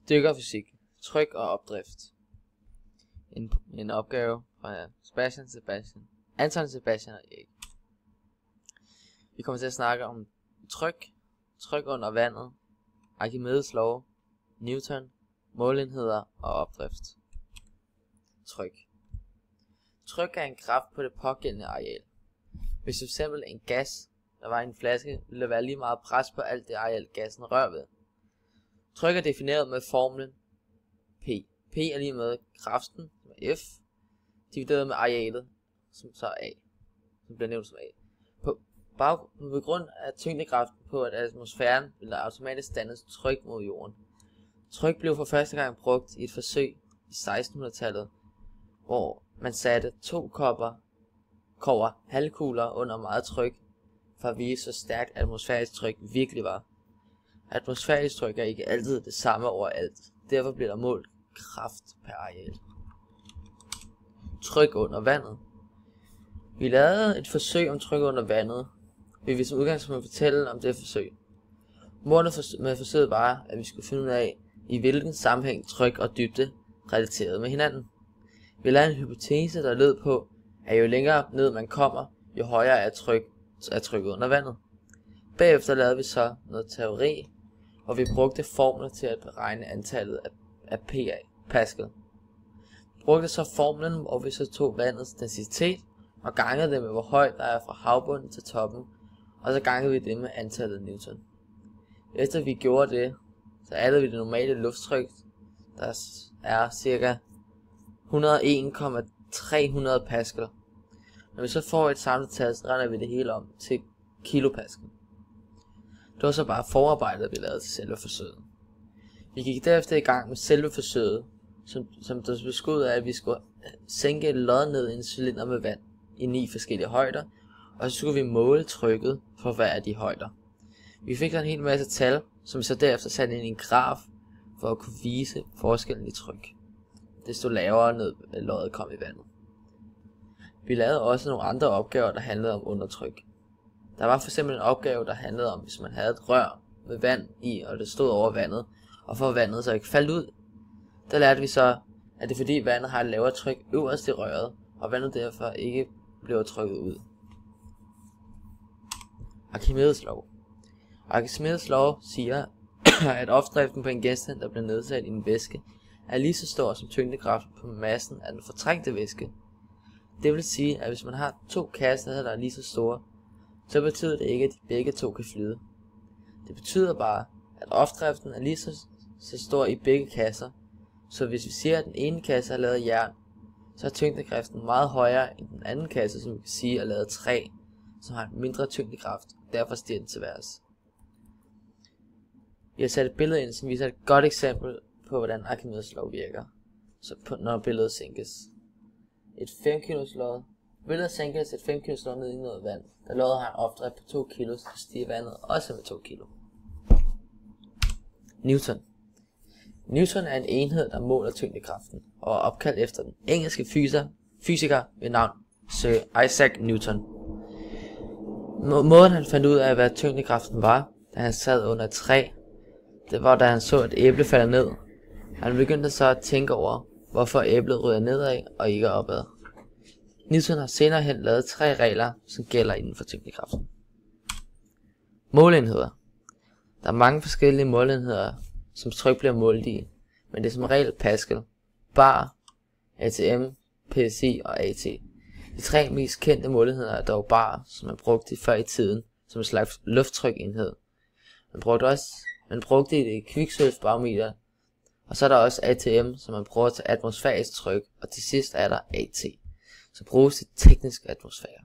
Dykkerfysik, tryk og opdrift. En opgave fra Anton, Sebastian og Erik. Vi kommer til at snakke om tryk under vandet, Archimedes lov, Newton, måleenheder og opdrift. Tryk er en kraft på det pågældende areal. Hvis f.eks. en gas, der var i en flaske, ville der være lige meget pres på alt det areal, gassen rører ved. Tryk er defineret med formlen P. P er lige med kraften, som er F, divideret med arealet, som så er A, som bliver nævnt som A. På grund af tyngdekraften på, at atmosfæren vil der automatisk dannes tryk mod jorden. Tryk blev for første gang brugt i et forsøg i 1600-tallet, hvor man satte 2 kobber halvkugler under meget tryk, for at vise, så stærkt atmosfærisk tryk virkelig var. Atmosfærisk tryk er ikke altid det samme overalt, derfor bliver der målt kraft per areal. Tryk under vandet. Vi lavede et forsøg om tryk under vandet. Vi vil som udgangspunkt fortælle om det forsøg. Målet med forsøget var, at vi skulle finde ud af, i hvilken sammenhæng tryk og dybde relaterede med hinanden. Vi lavede en hypotese, der lød på, at jo længere ned man kommer, jo højere er trykket under vandet. Bagefter lavede vi så noget teori, hvor vi brugte formler til at beregne antallet af Pascal. Vi brugte så formlen, hvor vi så tog vandets densitet og gangede det med, hvor højt der er fra havbunden til toppen, og så gangede vi det med antallet Newton. Efter vi gjorde det, så addede vi det normale lufttryk, der er ca. 101,300 Pascal. Når vi så får et samlet tal, så regner vi det hele om til kilopascal. Det var så bare forarbejdet, vi lavede til selve forsøget. Vi gik derefter i gang med selve forsøget, som der bestod af, at vi skulle sænke et lod ned i en cylinder med vand i 9 forskellige højder, og så skulle vi måle trykket for hver af de højder. Vi fik så en hel masse tal, som vi så derefter satte ind i en graf, for at kunne vise forskellen i tryk. Desto lavere ned loddet kom i vandet. Vi lavede også nogle andre opgaver, der handlede om undertryk. Der var for eksempel en opgave, der handlede om, hvis man havde et rør med vand i, og det stod over vandet, og for vandet så ikke faldt ud. Der lærte vi så, at det er fordi vandet har et lavere tryk øverst i røret, og vandet derfor ikke bliver trykket ud. Archimedes lov. Archimedes lov siger, at opdriften på en genstand, der bliver nedsat i en væske, er lige så stor som tyngdekraften på massen af den fortrængte væske. Det vil sige, at hvis man har 2 kasser, der er lige så store, så betyder det ikke, at de begge 2 kan flyde. Det betyder bare, at opdriften er lige så stor i begge kasser, så hvis vi siger, at den ene kasse er lavet af jern, så er tyngdekraften meget højere end den anden kasse, som vi kan sige er lavet af træ, som har en mindre tyngdekraft, og derfor stiger den til værs. Vi har sat et billede ind, som viser et godt eksempel på, hvordan Archimedes lov virker, når billedet sænkes. Et 5 kilos lod. Billedet sænkes et 5 kilos lod ned i noget vand. Da loddet har en opdrift på 2 kilo, så stiger vandet også med 2 kilo. Newton. Newton er en enhed, der måler tyngdekraften, og er opkaldt efter den engelske fysiker ved navn Sir Isaac Newton. Måden han fandt ud af, hvad tyngdekraften var, da han sad under et træ, det var da han så et æble falde ned. Han begyndte så at tænke over, hvorfor æblet ryger nedad og ikke opad. Newton har senere hen lavet 3 regler, som gælder inden for tyngdekraften. Måleenheder. Der er mange forskellige måleenheder, som tryk bliver målt i, men det er som regel Pascal, bar, atm, psi og at. De 3 mest kendte måleenheder er dog bar, som man brugte før i tiden som en slags lufttrykenhed. Man brugte et kviksølvbarometer, og så er der også ATM, som man bruger til atmosfærisk tryk, og til sidst er der AT, som bruges til teknisk atmosfære.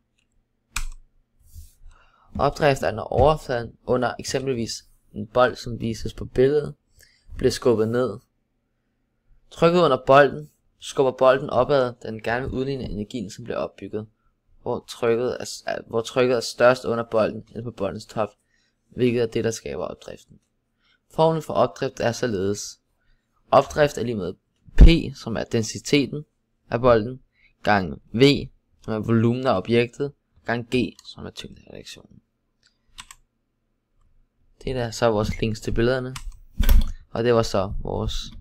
Opdrift er, når overfladen under eksempelvis en bold, som vises på billedet, bliver skubbet ned. Trykket under bolden skubber bolden opad, da den gerne vil udligne energien, som bliver opbygget, hvor trykket er størst under bolden end på boldens top, hvilket er det, der skaber opdriften. Formlen for opdrift er således: opdrift er lige med P, som er densiteten af bolden, gange V, som er volumen af objektet, gange G, som er tyngdereduktionen. Det er så vores links til billederne. Og det var så vores